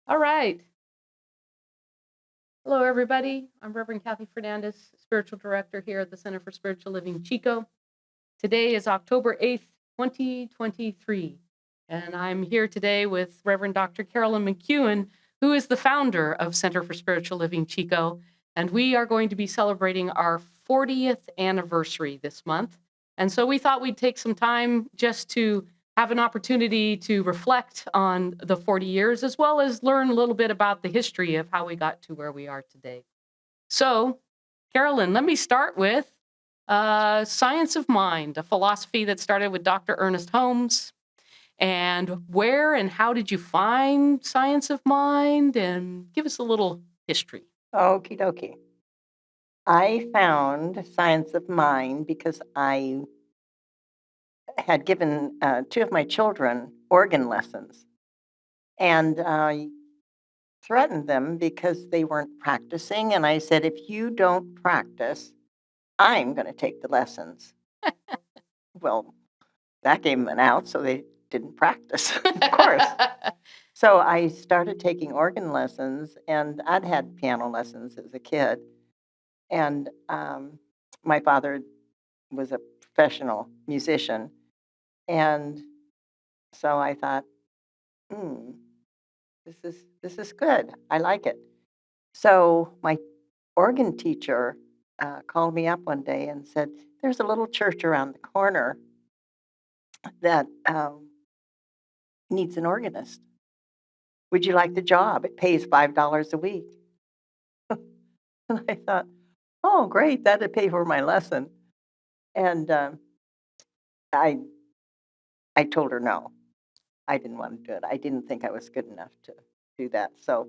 All right. Hello, everybody. I'm Reverend Kathy Fernandes, Spiritual Director here at the Center for Spiritual Living Chico. Today is October 8th, 2023, and I'm here today with Reverend Dr. Carolyn McKeown, who is the founder of Center for Spiritual Living Chico, and we are going to be celebrating our 40th anniversary this month. And so we thought we'd take some time just to have an opportunity to reflect on the 40 years, as well as learn a little bit about the history of how we got to where we are today. So, Carolyn, let me start with Science of Mind, a philosophy that started with Dr. Ernest Holmes. And where and how did you find Science of Mind? And give us a little history. Okie dokie. I found Science of Mind because I had given two of my children organ lessons, and I threatened them because they weren't practicing. And I said, if you don't practice, I'm going to take the lessons. Well, that gave them an out, so they didn't practice, of course. So I started taking organ lessons, and I'd had piano lessons as a kid. And my father was a professional musician. And so I thought, hmm, this is good. I like it. So my organ teacher called me up one day and said, there's a little church around the corner that needs an organist. Would you like the job? It pays $5 a week. And I thought, oh, great, that'd pay for my lesson. And I I told her no. I didn't want to do it. I didn't think I was good enough to do that. So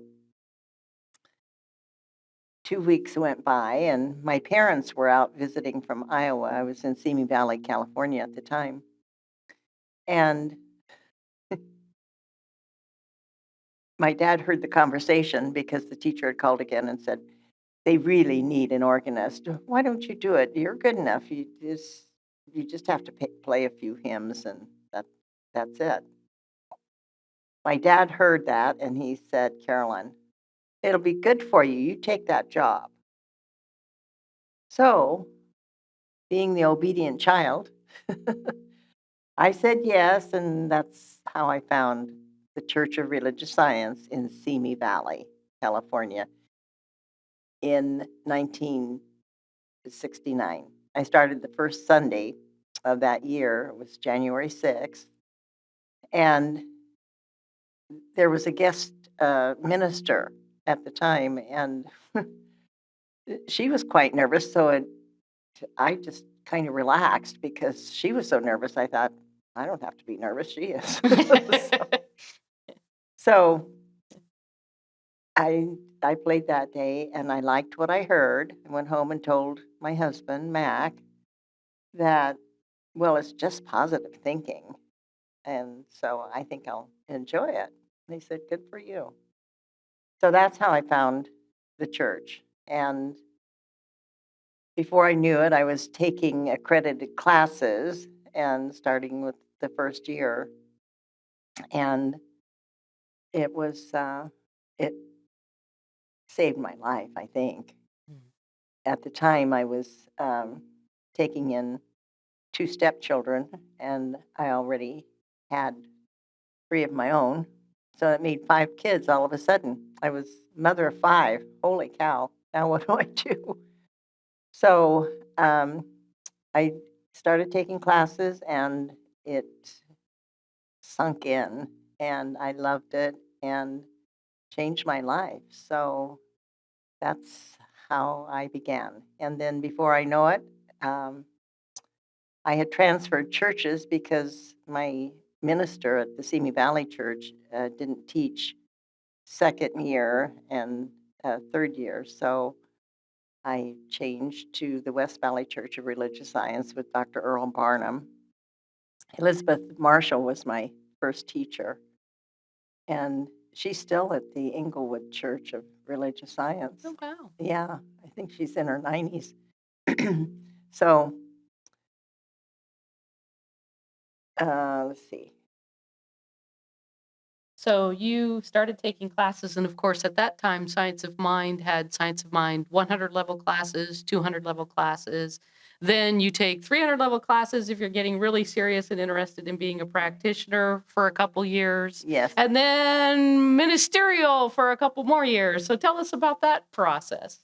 2 weeks went by, and my parents were out visiting from Iowa. I was in Simi Valley, California at the time. And my dad heard the conversation because the teacher had called again and said, they really need an organist. Why don't you do it? You're good enough. You just have to play a few hymns, and that's it. My dad heard that, and he said, Carolyn, it'll be good for you. You take that job. So, being the obedient child, I said yes, and that's how I found the Church of Religious Science in Simi Valley, California, in 1969. I started the first Sunday of that year. It was January 6th, and there was a guest minister at the time, and she was quite nervous, so I just kind of relaxed because she was so nervous. I thought, I don't have to be nervous. She is. So I played that day, and I liked what I heard. I went home and told my husband, Mac, that, well, it's just positive thinking. And so I think I'll enjoy it. And he said, good for you. So that's how I found the church. And before I knew it, I was taking accredited classes and starting with the first year. And it was, it saved my life, I think. At the time, I was taking in 2 stepchildren, and I already had 3 of my own. So it made 5 kids all of a sudden. I was mother of 5. Holy cow. Now what do I do? So I started taking classes, and it sunk in, and I loved it and changed my life. So that's how I began. And then before I know it, I had transferred churches because my minister at the Simi Valley Church didn't teach second year and third year. So I changed to the West Valley Church of Religious Science with Dr. Earl Barnum. Elizabeth Marshall was my first teacher, and she's still at the Inglewood Church of Religious Science. Oh, wow. Yeah, I think she's in her 90s. So, let's see. So you started taking classes, and of course, at that time, Science of Mind had Science of Mind 100 level classes, 200 level classes. Then you take 300 level classes if you're getting really serious and interested in being a practitioner for a couple years, Yes. and then ministerial for a couple more years. So tell us about that process.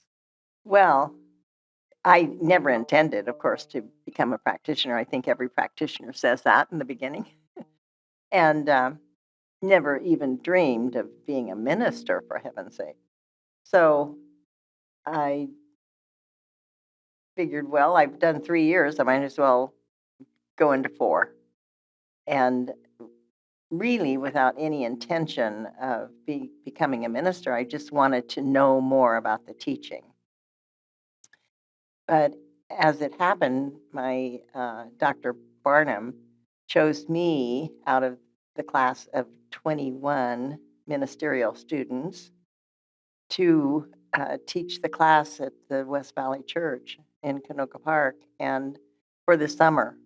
Well, I never intended, of course, to become a practitioner. I think every practitioner says that in the beginning. And never even dreamed of being a minister, for heaven's sake. So I figured, well, I've done 3 years, I might as well go into 4. And really, without any intention of becoming a minister, I just wanted to know more about the teaching. But as it happened, my Dr. Barnum chose me out of the class of 21 ministerial students to teach the class at the West Valley Church in Canoga Park and for the summer.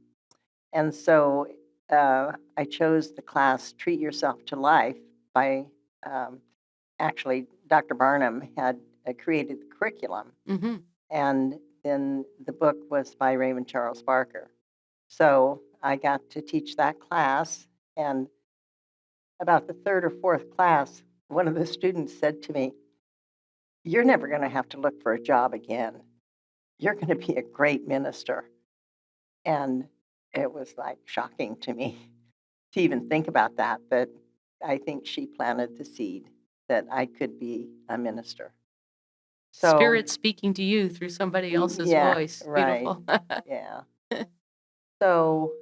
And so I chose the class Treat Yourself to Life by actually Dr. Barnum had created the curriculum. Mm-hmm. And then the book was by Raymond Charles Barker. So I got to teach that class. And about the third or fourth class, one of the students said to me, "You're never going to have to look for a job again. You're going to be a great minister." And it was like shocking to me to even think about that. But I think she planted the seed that I could be a minister. So, Spirit speaking to you through somebody else's yeah, voice. right. Beautiful. Yeah. So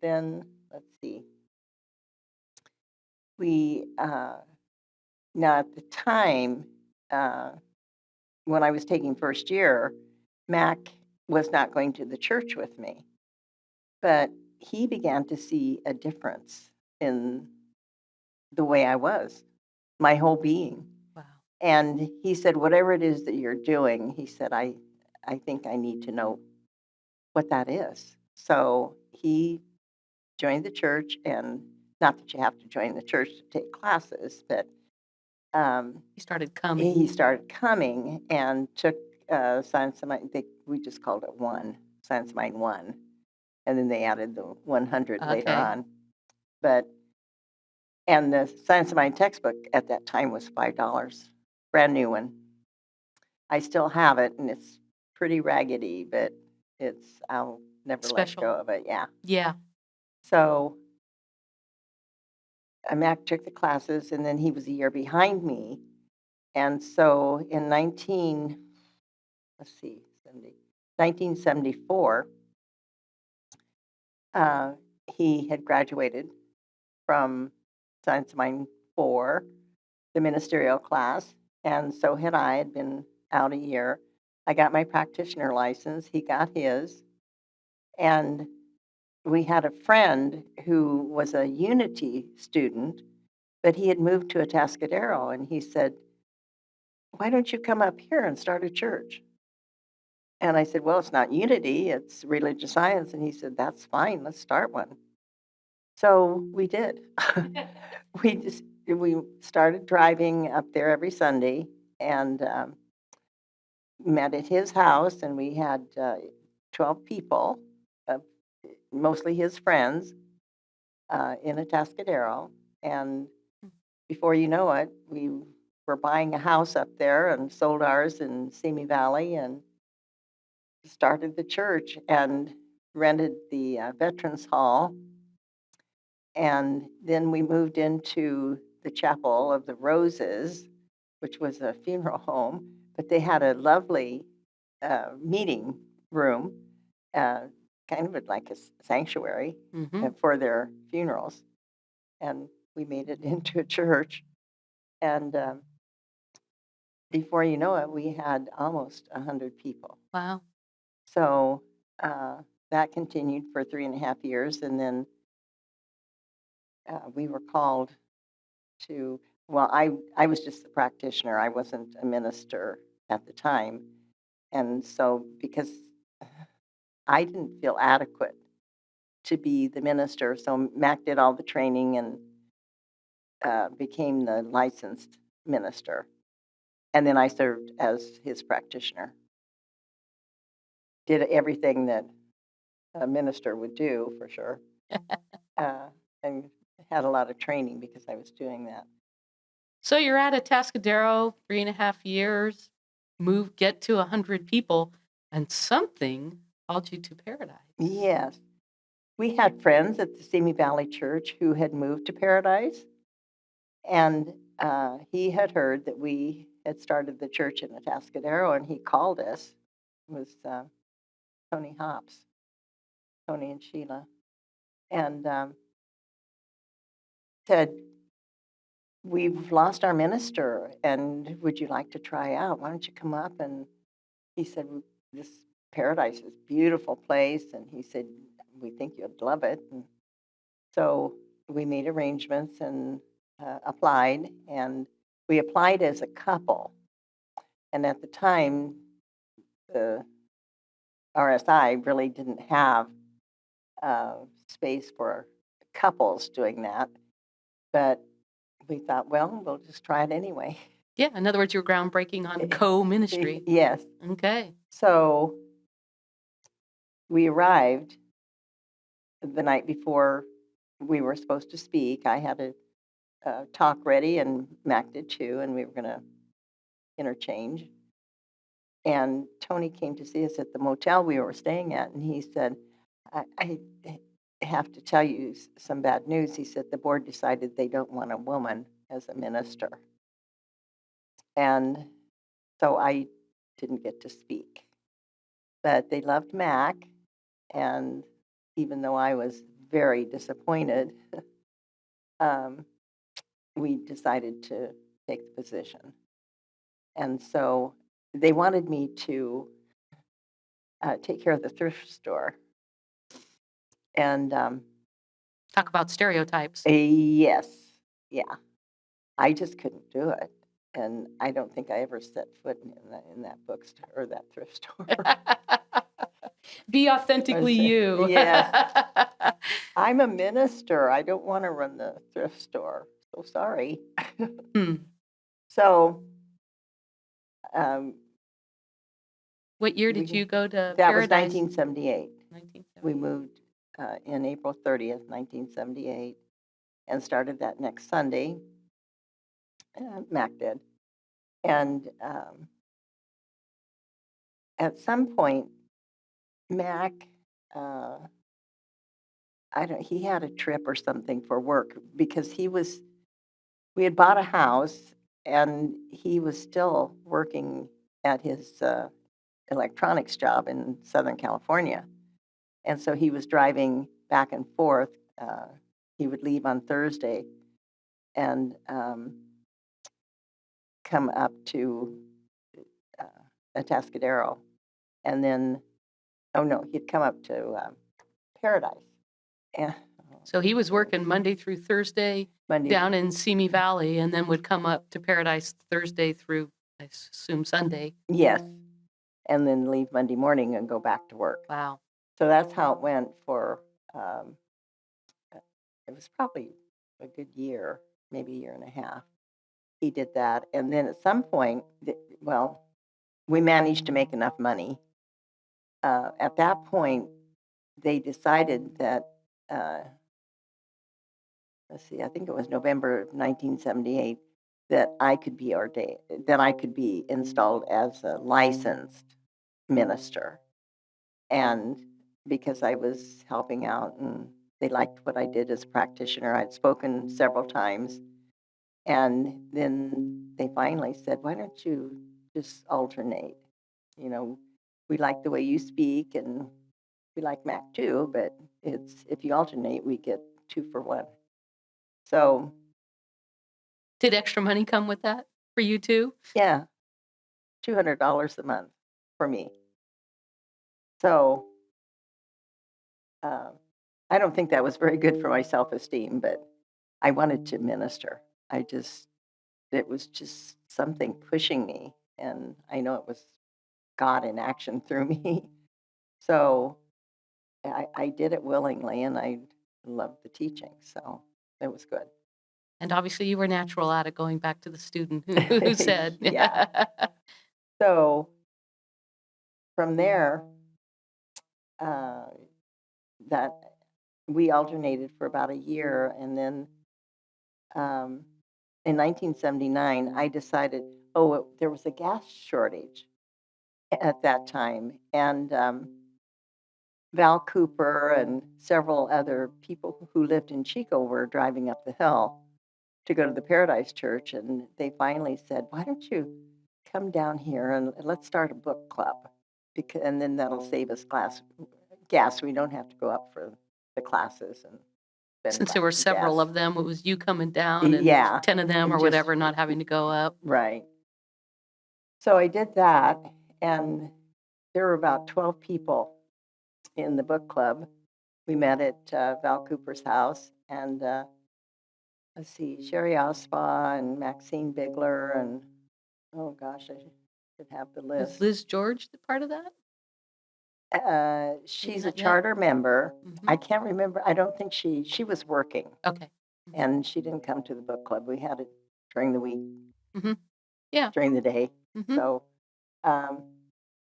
then, let's see. We, now at the time, uh, when I was taking first year, Mac was not going to the church with me, but he began to see a difference in the way I was, my whole being. Wow. And he said, "Whatever it is that you're doing," he said, I think I need to know what that is. So he joined the church, and not that you have to join the church to take classes, but He started coming. he started coming and took Science of Mind. We just called it 1, Science of Mind 1, and then they added the 100 later Okay. on. But and the Science of Mind textbook at that time was $5, brand new one. I still have it, and it's pretty raggedy, but I'll never Special. let go of it. Yeah. Yeah. So Mac took the classes, and then he was a year behind me. And so in 1974, he had graduated from Science of Mind 4, the ministerial class, and so had I. Had been out a year. I got my practitioner license. He got his, and we had a friend who was a Unity student, but he had moved to Atascadero, and he said, "Why don't you come up here and start a church?" And I said, "Well, it's not Unity, it's religious science." And he said, "That's fine, let's start one." So we did. We started driving up there every Sunday and met at his house, and we had 12 people, uh, mostly his friends, in Atascadero. And before you know it, we were buying a house up there and sold ours in Simi Valley and started the church and rented the Veterans Hall. And then we moved into the Chapel of the Roses, which was a funeral home, but they had a lovely meeting room, uh, kind of like a sanctuary Mm-hmm. for their funerals. And we made it into a church. And before you know it, we had almost 100 people. Wow. So that continued for 3.5 years. And then we were called to, well, I was just the practitioner. I wasn't a minister at the time. And so because I didn't feel adequate to be the minister, so Mac did all the training, and became the licensed minister. And then I served as his practitioner. Did everything that a minister would do, for sure. And had a lot of training because I was doing that. So you're at Atascadero 3.5 years, get to 100 people, and something called you to Paradise. Yes. We had friends at the Simi Valley Church who had moved to Paradise, and he had heard that we had started the church in Atascadero, and he called us. It was Tony Hops, Tony and Sheila, and said, "We've lost our minister, and would you like to try out? Why don't you come up?" And he said, "This Paradise is a beautiful place," and he said, "We think you'd love it." And so we made arrangements and applied, and we applied as a couple. And at the time, the RSI really didn't have space for couples doing that, but we thought, well, we'll just try it anyway. Yeah, in other words, you're groundbreaking on co-ministry. Yes. Okay. So we arrived the night before we were supposed to speak. I had a talk ready, and Mac did too, and we were going to interchange. And Tony came to see us at the motel we were staying at, and he said, I have to tell you some bad news. He said the board decided they don't want a woman as a minister. And so I didn't get to speak. But they loved Mac, and even though I was very disappointed, we decided to take the position. And so they wanted me to take care of the thrift store. And Talk about stereotypes. yes, yeah, I just couldn't do it. And I don't think I ever set foot in that bookstore or that thrift store. Be authentically you. Yes. I'm a minister. I don't want to run the thrift store. So sorry. So what year did you go to that Paradise? was 1978. 1978. We moved in April 30th, 1978, and started that next Sunday. Mac did. And at some point, Mac, he had a trip or something for work because we had bought a house and he was still working at his electronics job in Southern California. And so he was driving back and forth. He would leave on Thursday and come up to Atascadero. And then, oh no, he'd come up to Paradise. And, so he was working Monday through Thursday down in Simi Valley, and then would come up to Paradise Thursday through, I assume, Sunday. Yes. And then leave Monday morning and go back to work. Wow. So that's how it went for, it was probably a good year, maybe a year and a half. He did that. And then at some point, well, we managed to make enough money. At that point, they decided that, let's see, I think it was November of 1978, that I could be ordained, that I could be installed as a licensed minister. And because I was helping out and they liked what I did as a practitioner, I'd spoken several times. And then they finally said, why don't you just alternate? You know, we like the way you speak and we like Mac too, but if you alternate, we get 2 for 1. So. Did extra money come with that for you too? Yeah, $200 a month for me. So I don't think that was very good for my self-esteem, but I wanted to minister. It was just something pushing me, and I know it was God in action through me. So I did it willingly, and I loved the teaching, so it was good. And obviously you were natural at it, going back to the student who said. Yeah. So from there, uh, that we alternated for about a year, and then in 1979, I decided, there was a gas shortage at that time, and Val Cooper and several other people who lived in Chico were driving up the hill to go to the Paradise Church, and they finally said, "Why don't you come down here and let's start a book club? And then that'll save us gas. We don't have to go up for the classes and spend Since there were money on several gas." of them, it was you coming down and Yeah, 10 of them and or just whatever, not having to go up. right. So I did that, and there were about 12 people in the book club. We met at Val Cooper's house, and let's see, Sherry Ospa and Maxine Bigler, and oh gosh, I should have the Is list. Liz George the part of that? She's a not yet? charter member. Mhm. I can't remember. I don't think she was working, Okay. and she didn't come to the book club. We had it during the week, Yeah. during the day. Mhm. So,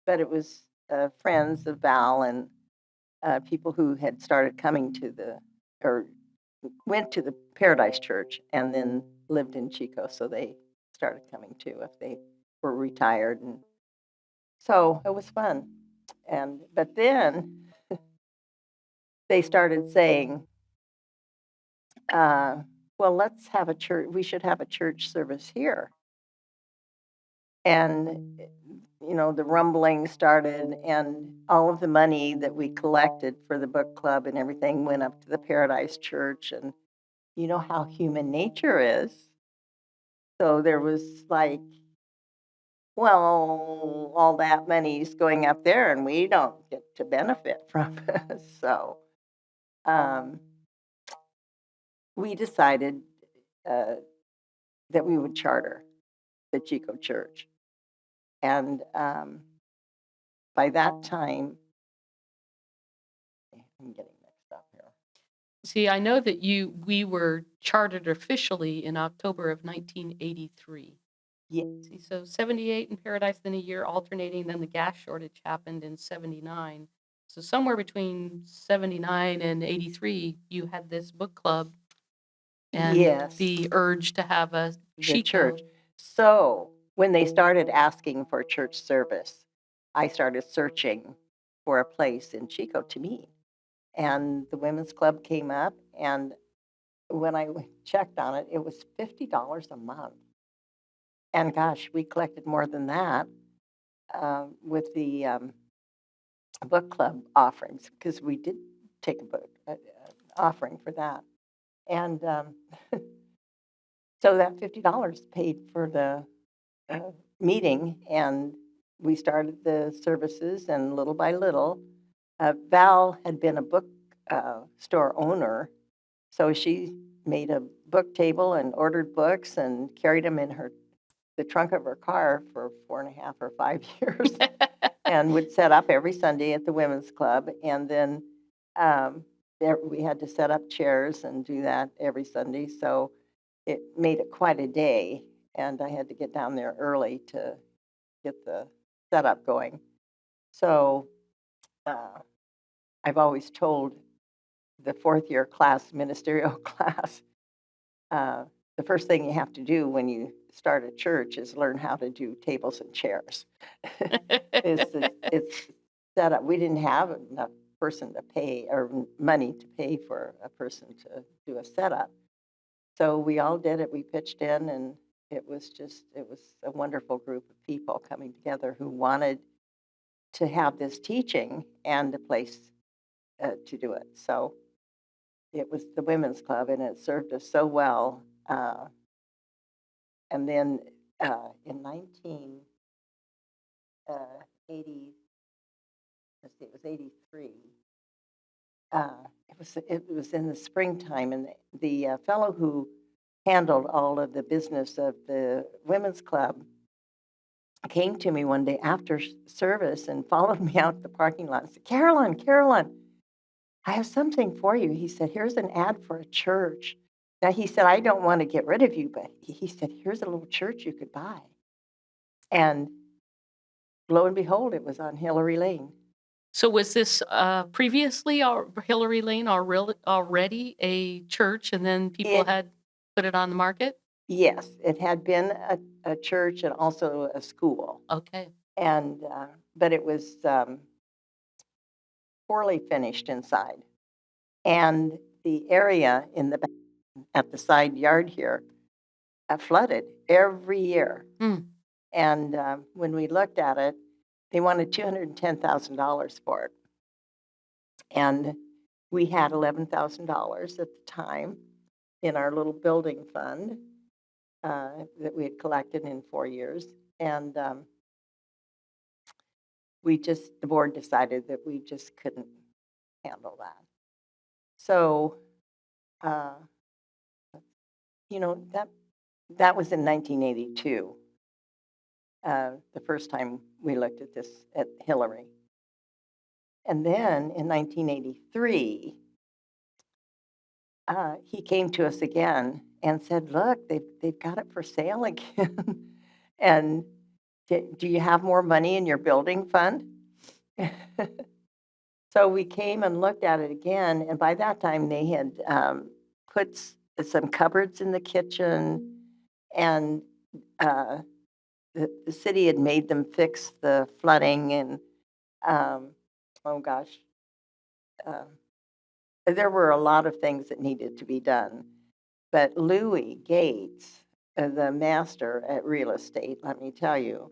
but it was friends of Val and people who had started coming to or went to the Paradise Church and then lived in Chico, so they started coming too if they were retired, and so it was fun. But then they started saying, well, let's have a church. We should have a church service here. And, the rumbling started, and all of the money that we collected for the book club and everything went up to the Paradise Church. And you know how human nature is. So there was like, well, all that money's going up there and we don't get to benefit from it. So we decided that we would charter the Chico Church. And by that time, I'm getting mixed up here. See, I know that we were chartered officially in October of 1983. Yeah. See, so 78 in Paradise, then a year alternating, then the gas shortage happened in 79. So somewhere between 79 and 83, you had this book club and Yes. the urge to have a The Chico. church. So when they started asking for church service, I started searching for a place in Chico to meet. And the women's club came up, and when I checked on it, it was $50 a month. And gosh, we collected more than that with the book club offerings, because we did take a book offering for that. And so that $50 paid for the meeting, and we started the services, and little by little, Val had been a book store owner, so she made a book table and ordered books and carried them in the trunk of her car for 4.5 or 5 years, and would set up every Sunday at the women's club, and then we had to set up chairs and do that every Sunday, so it made it quite a day, and I had to get down there early to get the setup going. So I've always told the fourth year class, ministerial class, the first thing you have to do when you start a church is learn how to do tables and chairs. It's set up. We didn't have enough person to pay or money to pay for a person to do a setup. So we all did it. We pitched in, and it was a wonderful group of people coming together who wanted to have this teaching and a place to do it. So it was the women's club, and it served us so well. And then in 1980, let's see, it was 83. It was in the springtime, and the fellow who handled all of the business of the women's club came to me one day after service and followed me out the parking lot and said, Carolyn, I have something for you. He said, here's an ad for a church. Now he said, I don't want to get rid of you, but he said, here's a little church you could buy. And lo and behold, it was on Hillary Lane. So was this previously Hillary Lane already a church, and then people It, had put it on the market? yes, it had been a church and also a school. Okay. And, but it was poorly finished inside. And the area in the back, at the side yard here, flooded every year. Hmm. And when we looked at it, they wanted $210,000 for it. And we had $11,000 at the time in our little building fund that we had collected in 4 years. And the board decided that we just couldn't handle that. So, you know, that was in 1982, the first time we looked at this at Hillary. And then in 1983, he came to us again and said, look, they've got it for sale again. And do you have more money in your building fund? So we came and looked at it again. And by that time, they had put some cupboards in the kitchen. And the city had made them fix the flooding. And, oh gosh, there were a lot of things that needed to be done. But Louis Gates, the master at real estate, let me tell you,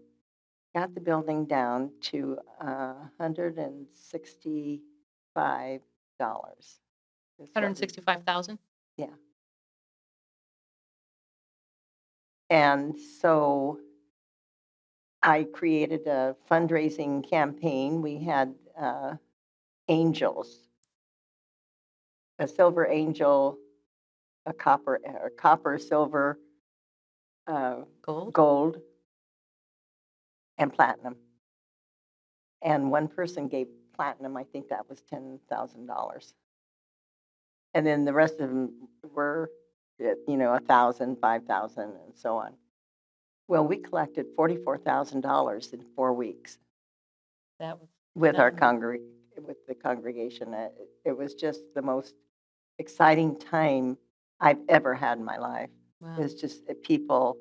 got the building down to $165. Is what we- 165,000? Yeah. And so I created a fundraising campaign. We had angels, a silver angel, a copper, silver, Gold? gold, and platinum. And one person gave platinum. I think that was $10,000. And then the rest of them were, 1,000, 5,000, and so on. Well, we collected $44,000 in 4 weeks That was with phenomenal. with the congregation. It was just the most exciting time I've ever had in my life. Wow. It's just people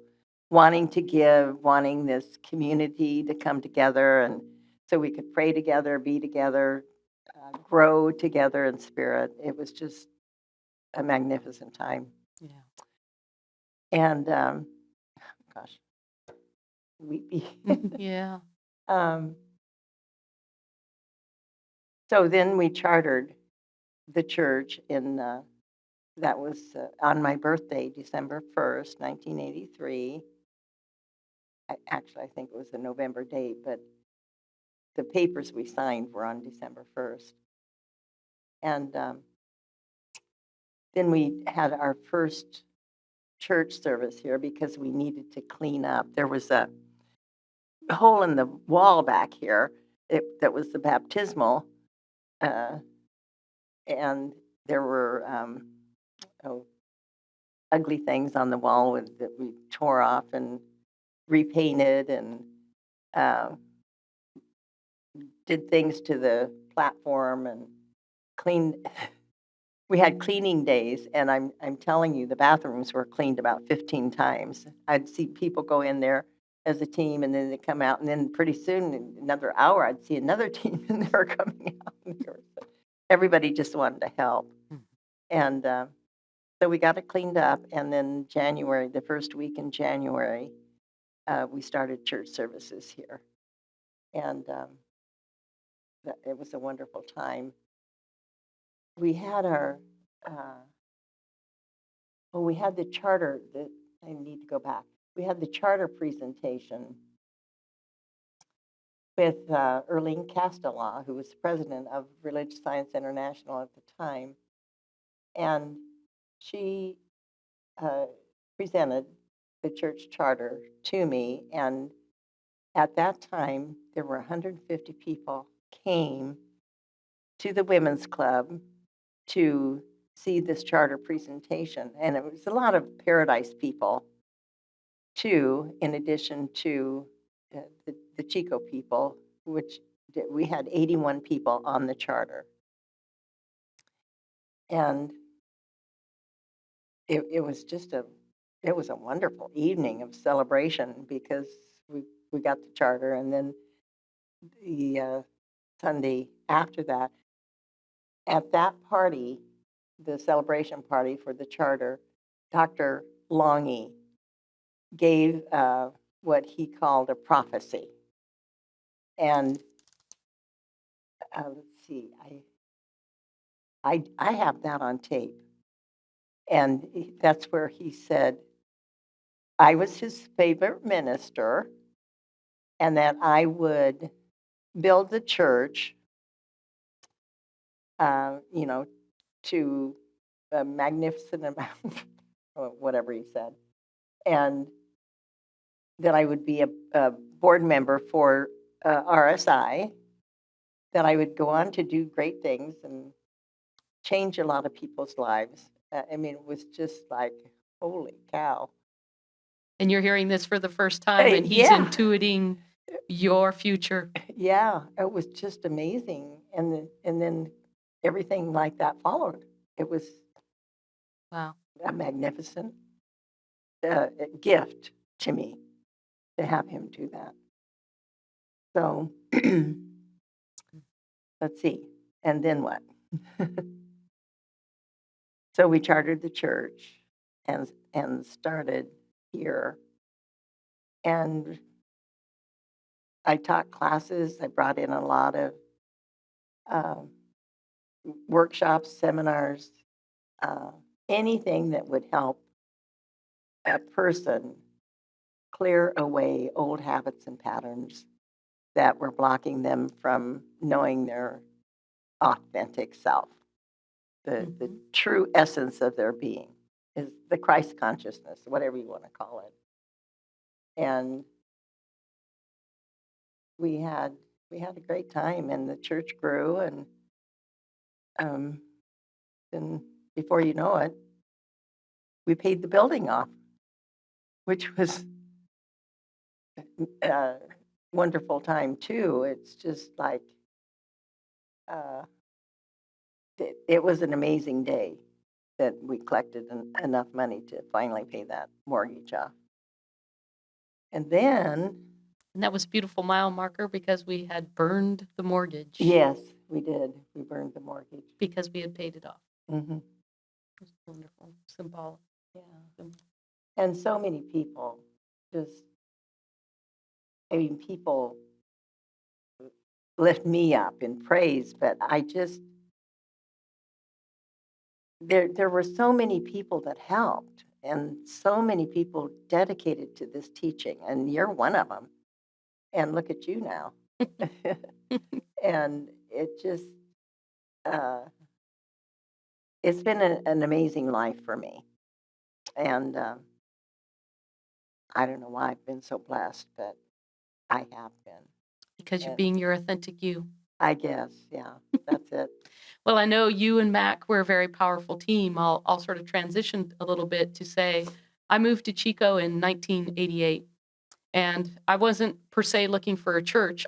wanting to give, wanting this community to come together, and so we could pray together, be together, grow together in spirit. It was just a magnificent time. Yeah. And gosh, weepy. Yeah. So then we chartered the church that was on my birthday, December 1st, 1983. I think it was a November date, but the papers we signed were on December 1st. And then we had our first church service here because we needed to clean up. There was a hole in the wall back here that was the baptismal, and there were ugly things on the wall that we tore off and repainted, and did things to the platform and cleaned. We had cleaning days, and I'm telling you, the bathrooms were cleaned about 15 times. I'd see people go in there as a team, and then they come out, and then pretty soon, in another hour, I'd see another team in there coming out. Everybody just wanted to help. And so we got it cleaned up, and then January, the first week in January, we started church services here. And it was a wonderful time. We had we had the charter, I need to go back. We had the charter presentation with Erlene Castellaw, who was president of Religious Science International at the time. And she presented the church charter to me. And at that time, there were 150 people came to the women's club to see this charter presentation, and it was a lot of Paradise people too, in addition to the Chico people, which we had 81 people on the charter. And it was just it was a wonderful evening of celebration because we got the charter, and then the Sunday after that, at that party, the celebration party for the charter, Dr. Longy gave what he called a prophecy. And let's see, I have that on tape. And that's where he said, I was his favorite minister, and that I would build the church, you know, to a magnificent amount, or whatever he said, and that I would be a board member for RSI, that I would go on to do great things and change a lot of people's lives. I mean, it was just like, holy cow. And you're hearing this for the first time, and he's Yeah. intuiting your future. Yeah, it was just amazing. And then everything like that followed. It was Wow. a magnificent gift to me to have him do that. So let's see. And then what? So we chartered the church and started here. And I taught classes. I brought in a lot of workshops, seminars, anything that would help a person clear away old habits and patterns that were blocking them from knowing their authentic self. The true essence of their being is the Christ consciousness, whatever you want to call it. And we had a great time, and the church grew, and then before you know it, we paid the building off, which was a wonderful time too. It's just like it was an amazing day that we collected enough money to finally pay that mortgage off. And then, And that was a beautiful mile marker because we had burned the mortgage. yes, we did. We burned the mortgage. Because we had paid it off. Mm-hmm. It was wonderful, symbolic. Yeah. And so many people people lift me up in praise, but there were so many people that helped, and so many people dedicated to this teaching, and you're one of them. And look at you now. And it just, it's been an amazing life for me. And I don't know why I've been so blessed, but I have been. Because you're being your authentic you. I guess, yeah, that's it. Well, I know you and Mac were a very powerful team. I'll sort of transition a little bit to say I moved to Chico in 1988, and I wasn't per se looking for a church.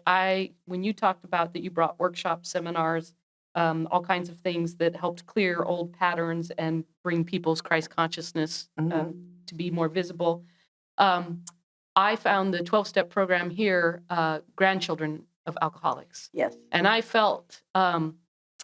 When you talked about that you brought workshops, seminars, all kinds of things that helped clear old patterns and bring people's Christ consciousness to be more visible, I found the 12-step program here, grandchildren of alcoholics. Yes. And I felt,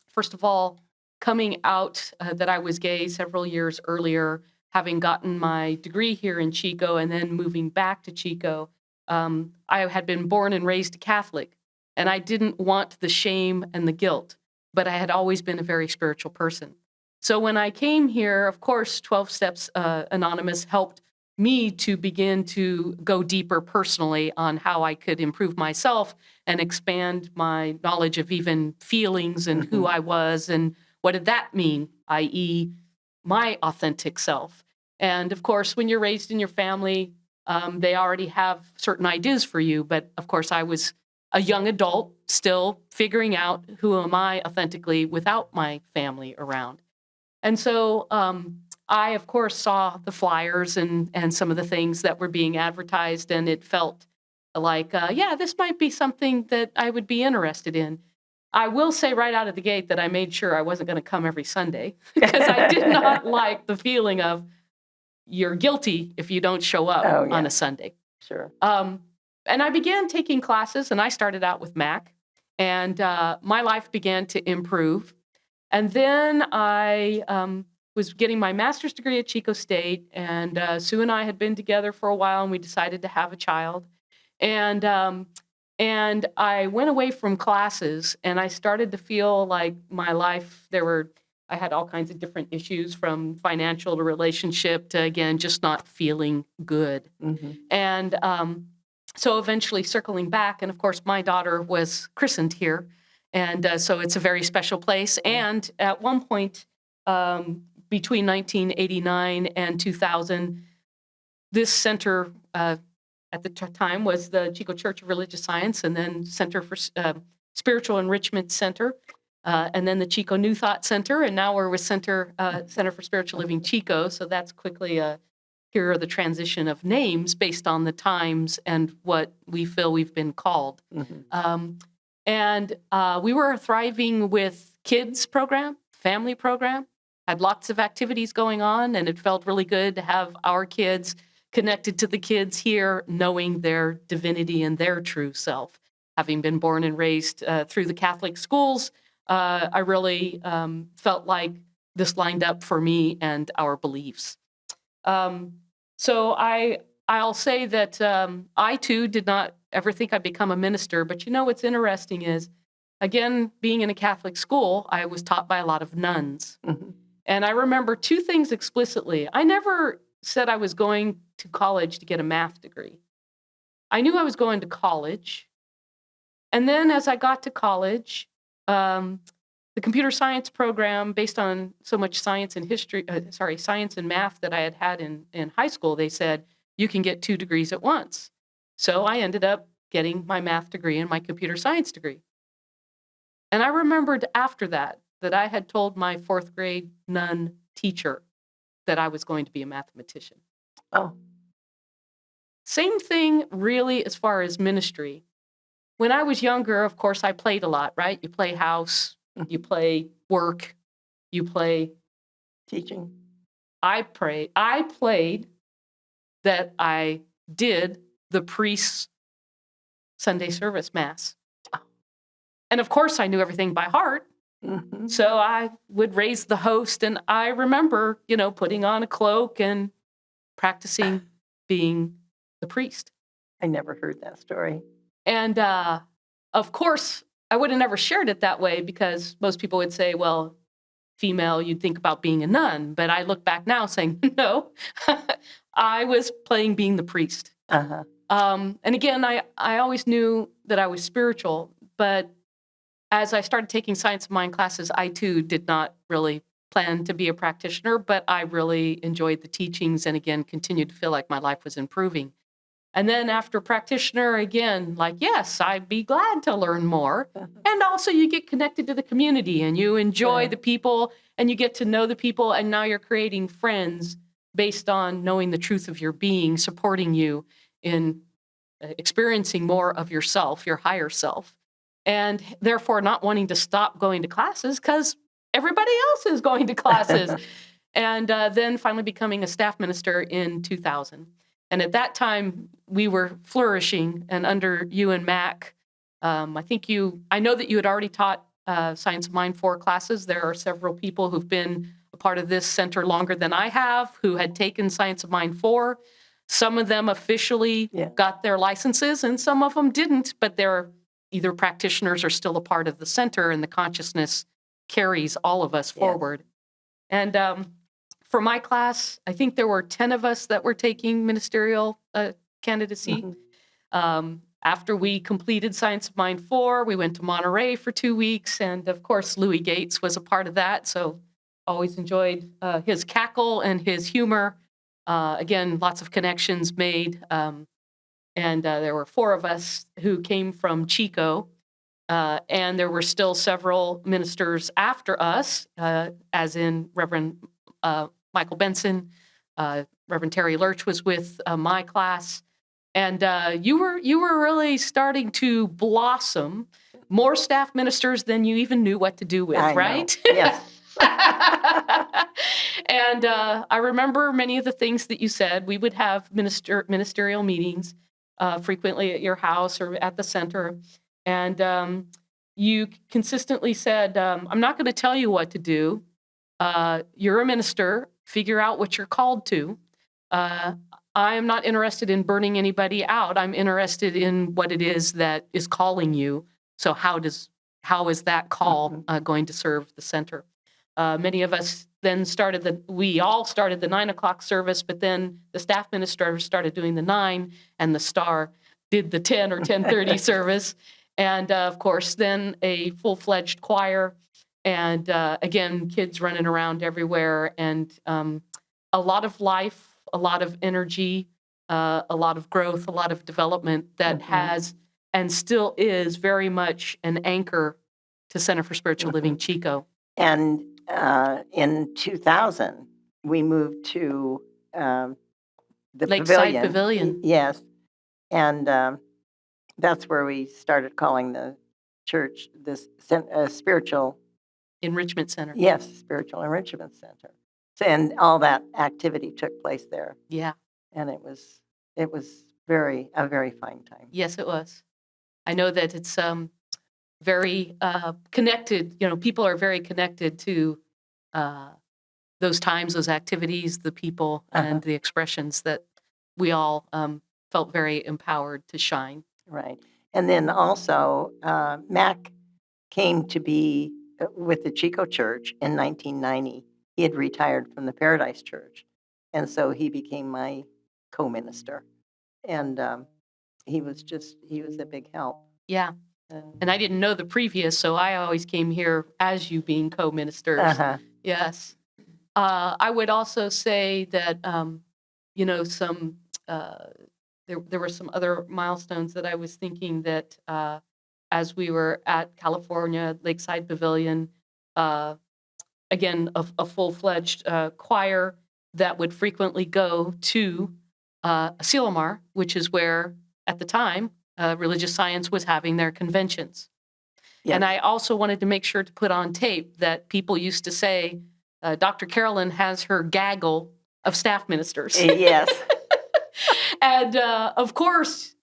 first of all, coming out that I was gay several years earlier, having gotten my degree here in Chico and then moving back to Chico, I had been born and raised Catholic, and I didn't want the shame and the guilt, but I had always been a very spiritual person. So when I came here, of course, 12 Steps Anonymous helped me to begin to go deeper personally on how I could improve myself and expand my knowledge of even feelings and who I was and what did that mean, i.e. my authentic self. And of course, when you're raised in your family, they already have certain ideas for you. But of course, I was a young adult still figuring out who am I authentically without my family around. And so I, of course, saw the flyers and some of the things that were being advertised, and it felt like, yeah, this might be something that I would be interested in. I will say right out of the gate that I made sure I wasn't going to come every Sunday because I did not like the feeling of you're guilty if you don't show up Oh, on yeah. a Sunday. Sure. And I began taking classes, and I started out with Mac, and my life began to improve. And then I was getting my master's degree at Chico State, and Sue and I had been together for a while, and we decided to have a child. And I went away from classes, and I started to feel like my life, I had all kinds of different issues, from financial to relationship to, again, just not feeling good. Mm-hmm. And so eventually circling back, and of course, my daughter was christened here. And so it's a very special place. And at one point, between 1989 and 2000, this center at the time was the Chico Church of Religious Science, and then Center for Spiritual Enrichment Center, and then the Chico New Thought Center, and now we're with Center for Spiritual Living Chico. So that's quickly here are the transition of names based on the times and what we feel we've been called. Mm-hmm. And we were thriving with kids program, family program, had lots of activities going on, and it felt really good to have our kids connected to the kids here, knowing their divinity and their true self. Having been born and raised through the Catholic schools, I really felt like this lined up for me and our beliefs. So I'll say that I too did not ever think I'd become a minister, but what's interesting is, again, being in a Catholic school, I was taught by a lot of nuns. Mm-hmm. And I remember two things explicitly. I never said I was going to college to get a math degree. I knew I was going to college. And then as I got to college, the computer science program, based on so much science and science and math that I had in high school, they said, you can get 2 degrees at once. So I ended up getting my math degree and my computer science degree. And I remembered after that I had told my 4th grade nun teacher that I was going to be a mathematician. Oh. Same thing really as far as ministry. When I was younger, of course, I played a lot, right? You play house, you play work, you play teaching. I played that I did the priest's Sunday service mass. And of course, I knew everything by heart. Mm-hmm. So I would raise the host, and I remember, putting on a cloak and practicing being the priest. I never heard that story. And of course, I would have never shared it that way, because most people would say, well, female, you'd think about being a nun. But I look back now saying, no, I was playing being the priest. Uh-huh. And again, I always knew that I was spiritual, but as I started taking science of mind classes, I too did not really plan to be a practitioner, but I really enjoyed the teachings and again, continued to feel like my life was improving. And then after practitioner, again, like, yes, I'd be glad to learn more. And also you get connected to the community and you enjoy the people and you get to know the people. And now you're creating friends based on knowing the truth of your being, supporting you in experiencing more of yourself, your higher self. And therefore not wanting to stop going to classes because everybody else is going to classes. And then finally becoming a staff minister in 2000. And at that time, we were flourishing, and under you and Mac, I know that you had already taught Science of Mind 4 classes. There are several people who've been a part of this center longer than I have, who had taken Science of Mind 4. Some of them officially got their licenses, and some of them didn't, but they're either practitioners or still a part of the center, and the consciousness carries all of us forward. And for my class, I think there were 10 of us that were taking ministerial candidacy. Mm-hmm. After we completed Science of Mind 4, we went to Monterey for 2 weeks. And of course, Louis Gates was a part of that. So always enjoyed his cackle and his humor. Again, lots of connections made. And there were 4 of us who came from Chico. And there were still several ministers after us, as in Reverend Michael Benson, Reverend Terry Lurch was with my class, and you were really starting to blossom. More staff ministers than you even knew what to do with, I know. right? Yes. And I remember many of the things that you said. We would have ministerial meetings frequently at your house or at the center. And you consistently said, I'm not going to tell you what to do. You're a minister. Figure out what you're called to. I am not interested in burning anybody out. I'm interested in what it is that is calling you. So how is that call going to serve the center? Many of us then we all started the 9 o'clock service, but then the staff minister started doing the 9, and the star did the 10 or 10:30 service. And of course, then a full-fledged choir, and again, kids running around everywhere, and a lot of life, a lot of energy, a lot of growth, a lot of development that has and still is very much an anchor to Center for Spiritual Living Chico. And in 2000, we moved to the Lakeside Pavilion. Yes. And that's where we started calling the church this spiritual Enrichment Center. Yes, spiritual enrichment center. So, and all that activity took place there. Yeah. And it was a very fine time. Yes, it was. I know that it's very connected. People are very connected to those times, those activities, the people, and the expressions that we all felt very empowered to shine. Right. And then also, Mac came to be with the Chico Church in 1990. He had retired from the Paradise Church. And so he became my co-minister. And he was a big help. Yeah. And I didn't know the previous, so I always came here as you being co-ministers. Yes. I would also say that, there were some other milestones that I was thinking that as we were at California Lakeside Pavilion, again, a full-fledged choir that would frequently go to Asilomar, which is where, at the time, Religious Science was having their conventions. Yes. And I also wanted to make sure to put on tape that people used to say, Dr. Carolyn has her gaggle of staff ministers. Yes. And of course,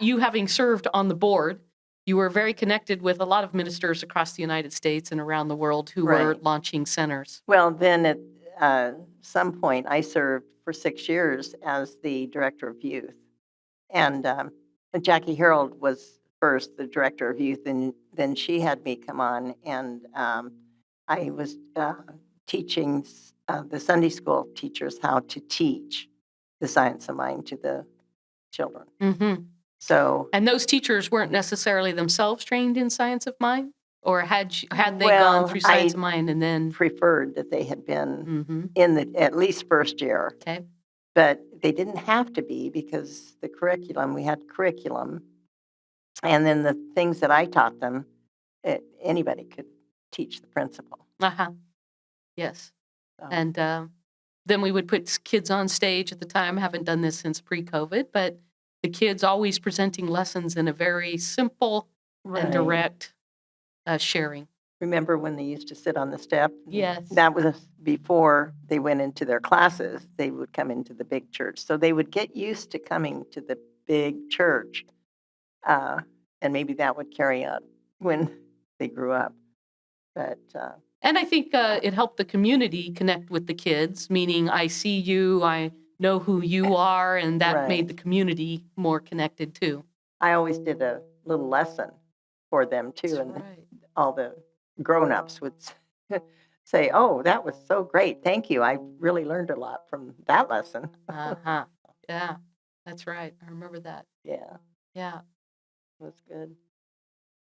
you having served on the board, you were very connected with a lot of ministers across the United States and around the world who were launching centers. Well, then at some point, I served for 6 years as the director of youth. And Jackie Harold was first the director of youth, and then she had me come on, and I was teaching the Sunday school teachers how to teach the science of mind to the children. Mm-hmm. So, and those teachers weren't necessarily themselves trained in science of mind, or had they gone through science of mind and then preferred that they had been in the at least first year. Okay. But they didn't have to be, because the curriculum, we had curriculum, and then the things that I taught them, anybody could teach the principle. Yes. So. And then we would put kids on stage at the time. I haven't done this since pre-COVID, but the kids always presenting lessons in a very simple and direct sharing. Remember when they used to sit on the step? Yes. That was before they went into their classes. They would come into the big church. So they would get used to coming to the big church. And maybe that would carry on when they grew up. But and I think it helped the community connect with the kids, meaning I see you, I know who you are, and that made the community more connected too. I always did a little lesson for them too. That's and all the grown-ups would say, oh, that was so great. Thank you. I really learned a lot from that lesson. Yeah, that's right. I remember that. Yeah. Yeah. It was good.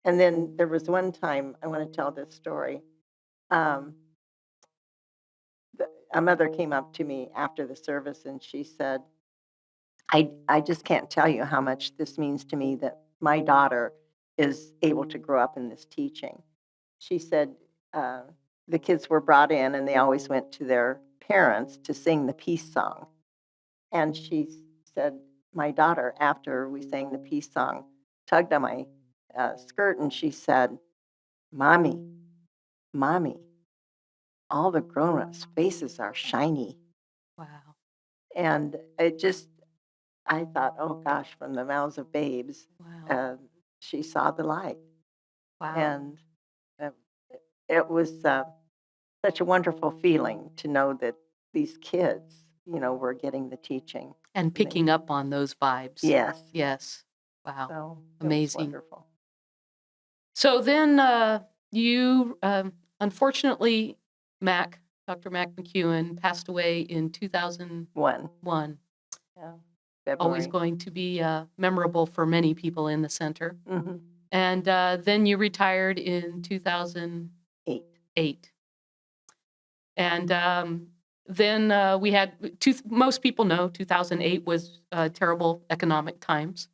And then there was one time, I want to tell this story. A mother came up to me after the service, and she said, I just can't tell you how much this means to me that my daughter is able to grow up in this teaching. She said the kids were brought in and they always went to their parents to sing the peace song. And she said, my daughter, after we sang the peace song, tugged on my skirt and she said, Mommy, Mommy, all the grown-ups' faces are shiny. Wow. And it just, I thought, oh gosh, from the mouths of babes, Wow. she saw the light. Wow. And uh, it was such a wonderful feeling to know that these kids, were getting the teaching. And picking up on those vibes. Yes. Yes. Wow. So Amazing. Wonderful. So then you, unfortunately, Dr. Mac McEwen passed away in 2001. Yeah. Always February. going to be memorable for many people in the center. Mm-hmm. And then you retired in 2008. And then we had, most people know 2008 was terrible economic times.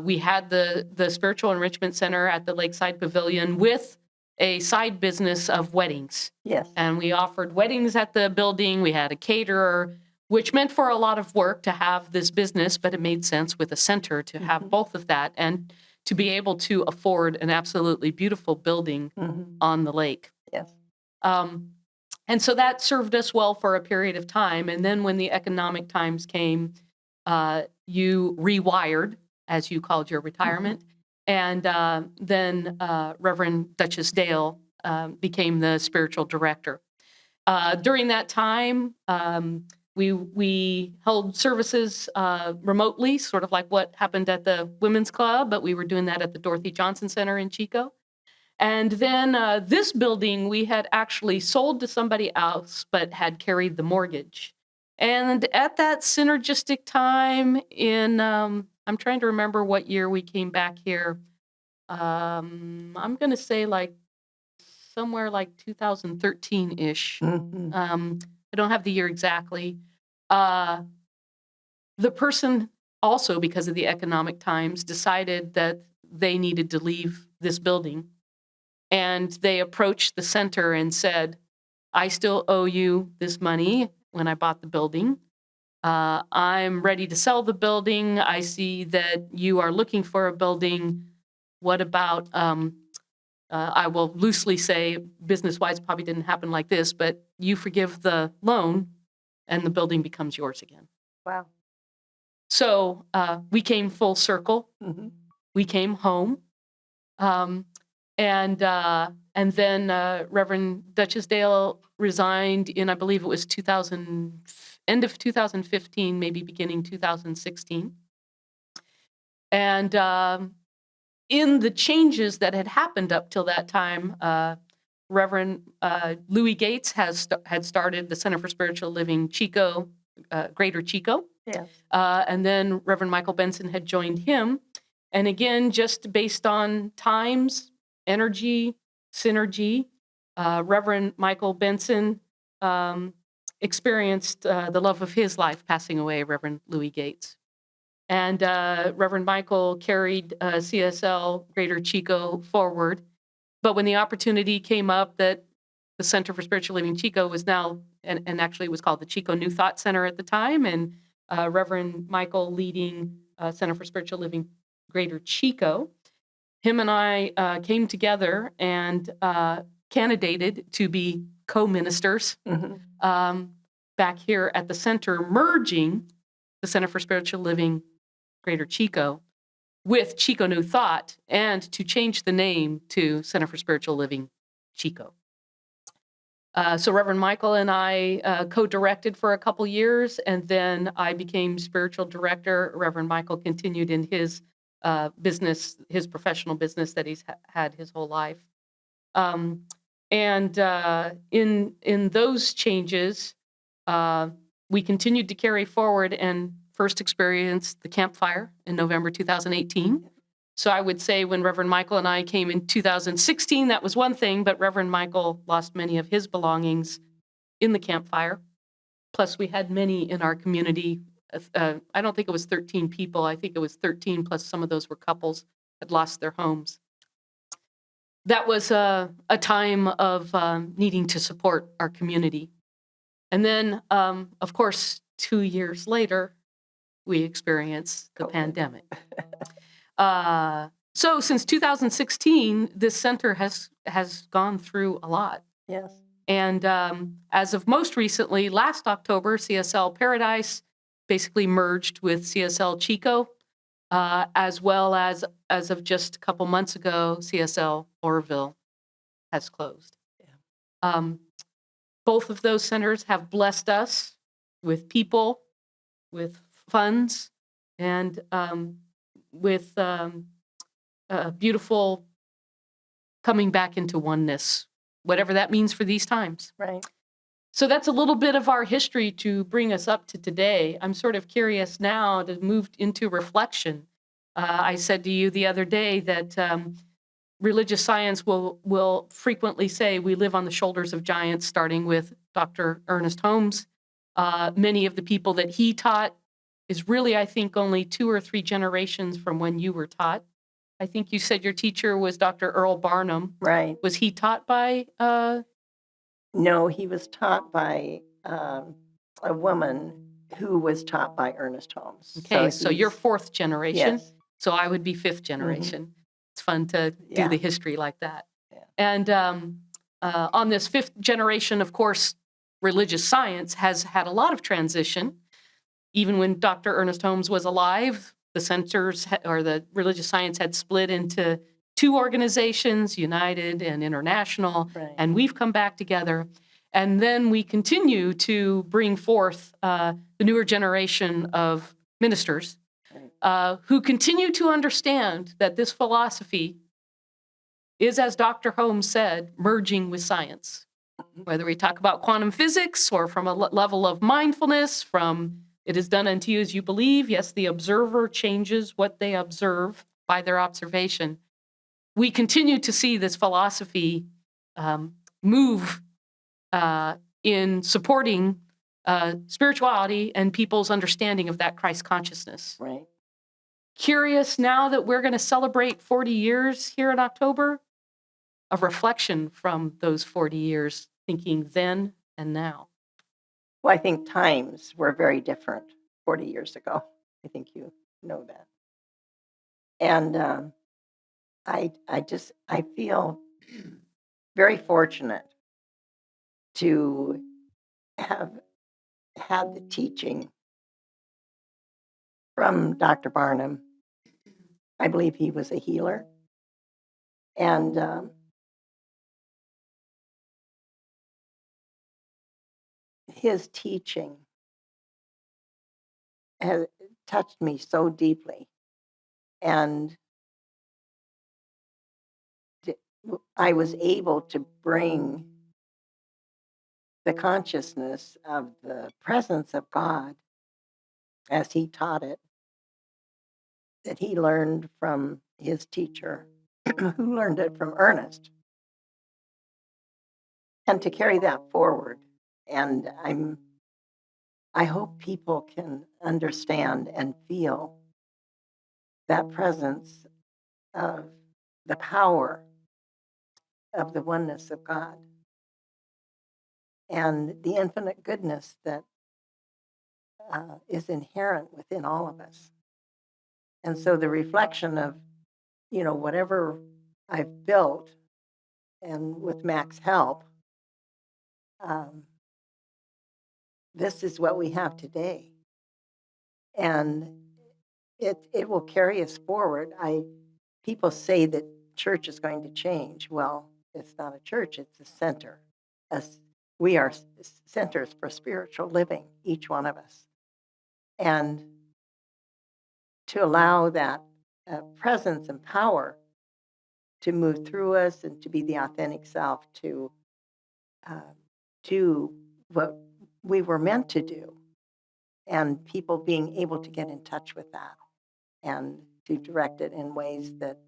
We had the Spiritual Enrichment Center at the Lakeside Pavilion with a side business of weddings. Yes. And we offered weddings at the building. We had a caterer, which meant for a lot of work to have this business, but it made sense with a center to have both of that and to be able to afford an absolutely beautiful building on the lake. Yes. And so that served us well for a period of time. And then when the economic times came, you rewired, as you called your retirement. And then Reverend Duchess Dale became the spiritual director. During that time, we held services remotely, sort of like what happened at the Women's Club, but we were doing that at the Dorothy Johnson Center in Chico. And then this building we had actually sold to somebody else, but had carried the mortgage. And at that synergistic time in, I'm trying to remember what year we came back here. I'm going to say like somewhere like 2013-ish. I don't have the year exactly. The person also, because of the economic times, decided that they needed to leave this building. And they approached the center and said, I still owe you this money when I bought the building. I'm ready to sell the building. I see that you are looking for a building. What about, I will loosely say, business-wise, probably didn't happen like this, but you forgive the loan and the building becomes yours again. Wow. So we came full circle. We came home. And then Reverend Duchess Dale resigned in, I believe it was end of 2015, maybe beginning 2016. And in the changes that had happened up till that time, Reverend Louis Gates had started the Center for Spiritual Living Chico, Greater Chico. Yes. And then Reverend Michael Benson had joined him. And again, just based on times, energy, synergy, Reverend Michael Benson experienced the love of his life passing away, Reverend Louis Gates. And Reverend Michael carried CSL Greater Chico forward. But when the opportunity came up that the Center for Spiritual Living Chico was now, and actually it was called the Chico New Thought Center at the time, and Reverend Michael leading Center for Spiritual Living Greater Chico, him and I came together and candidated to be co-ministers back here at the center, merging the Center for Spiritual Living Greater Chico with Chico New Thought, and to change the name to Center for Spiritual Living Chico. So Reverend Michael and I co-directed for a couple years, and then I became spiritual director. Reverend Michael continued in his business, his professional business that he's had his whole life. And in those changes, we continued to carry forward and first experienced the campfire in November 2018. So I would say when Reverend Michael and I came in 2016, that was one thing, but Reverend Michael lost many of his belongings in the campfire. Plus, we had many in our community. I don't think it was 13 people. I think it was 13 plus some of those were couples had lost their homes. That was a time of needing to support our community. And then, of course, 2 years later, we experienced the pandemic. So since 2016, this center has gone through a lot. Yes. And as of most recently, last October, CSL Paradise basically merged with CSL Chico, as well as of just a couple months ago, CSL Oroville has closed. Yeah. Both of those centers have blessed us with people, with funds, and with beautiful coming back into oneness, whatever that means for these times. Right. So that's a little bit of our history to bring us up to today. I'm sort of curious now to move into reflection. I said to you the other day that religious science will frequently say we live on the shoulders of giants, starting with Dr. Ernest Holmes. Many of the people that he taught is really, I think, only 2 or 3 generations from when you were taught. I think you said your teacher was Dr. Earl Barnum. Right. Was he taught by? No, he was taught by a woman who was taught by Ernest Holmes. Okay, so you're 4th generation. Yes. So I would be 5th generation. Mm-hmm. It's fun to do the history like that. Yeah. And on this 5th generation, of course, religious science has had a lot of transition. Even when Dr. Ernest Holmes was alive, the centers or the religious science had split into 2 organizations, United and International, right. And we've come back together. And then we continue to bring forth the newer generation of ministers who continue to understand that this philosophy is, as Dr. Holmes said, merging with science. Whether we talk about quantum physics or from a level of mindfulness, from it is done unto you as you believe. Yes, the observer changes what they observe by their observation. We continue to see this philosophy move in supporting spirituality and people's understanding of that Christ consciousness. Right. Curious now that we're going to celebrate 40 years here in October, a reflection from those 40 years, thinking then and now. Well, I think times were very different 40 years ago. I think you know that. And I feel very fortunate to have had the teaching from Dr. Barnum. I believe he was a healer. And his teaching has touched me so deeply. And I was able to bring the consciousness of the presence of God as he taught it, that he learned from his teacher, who learned it from Ernest, and to carry that forward. And I hope people can understand and feel that presence of the power of the oneness of God and the infinite goodness that is inherent within all of us. And so the reflection of, whatever I've built, and with Mac's help, this is what we have today. And it will carry us forward. People say that church is going to change. Well, it's not a church, it's a center. We are centers for spiritual living, each one of us. And to allow that presence and power to move through us and to be the authentic self, to do what we were meant to do, and people being able to get in touch with that and to direct it in ways that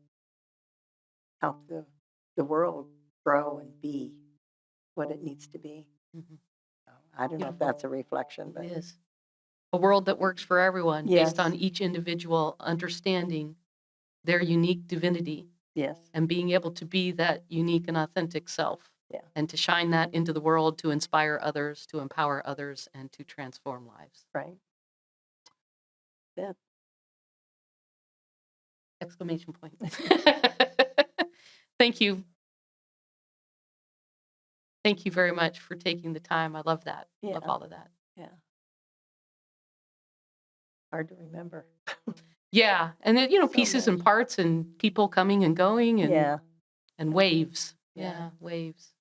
help the world grow and be what it needs to be. Mm-hmm. I don't know if that's a reflection, but it is. A world that works for everyone, yes, based on each individual understanding their unique divinity Yes. and being able to be that unique and authentic self. Yeah. And to shine that into the world, to inspire others, to empower others, and to transform lives. Right. Good. Exclamation point. Thank you. Thank you very much for taking the time. I love that. Yeah. Love all of that. Yeah. Hard to remember. Yeah. And then, So pieces much. and parts and people coming and going and Yeah. and waves. Yeah. Yeah, waves.